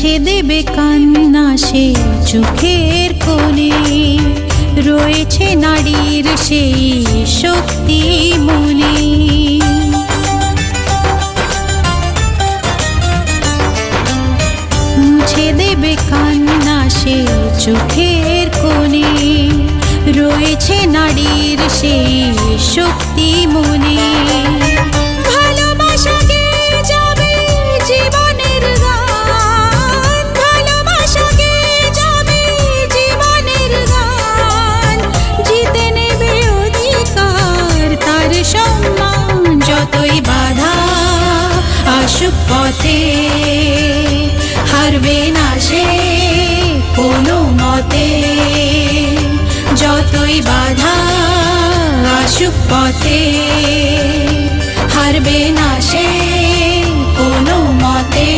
মুছে দেবে কান্না সে চোখের কোণে, রয়েছে নারীর সেই শক্তি মনে। মুছে দেবে কান্না সে চোখের কোণে, রয়েছে নারীর সেই শক্তি মনে। ভালোবাসা গেয়ে যাবে জীবনের গান, ভালোবাসা গেয়ে যাবে জীবনের গান, জিতে নেবে অধিকার তার সম্মান। যতই বাধা আসুক পথে, হারবে না সে কোনো মতে। যতই বাধা আসুক পথে, হারবে না সে কোনো মতে।